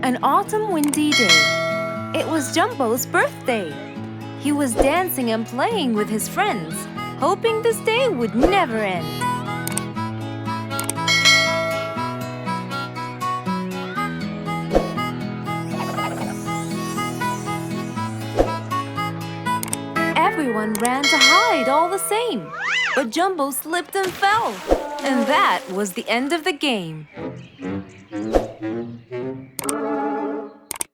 An autumn windy day. It was Jumbo's birthday. He was dancing and playing with his friends, hoping this day would never end. Everyone ran to hide all the same, but Jumbo slipped and fell, and that was the end of the game.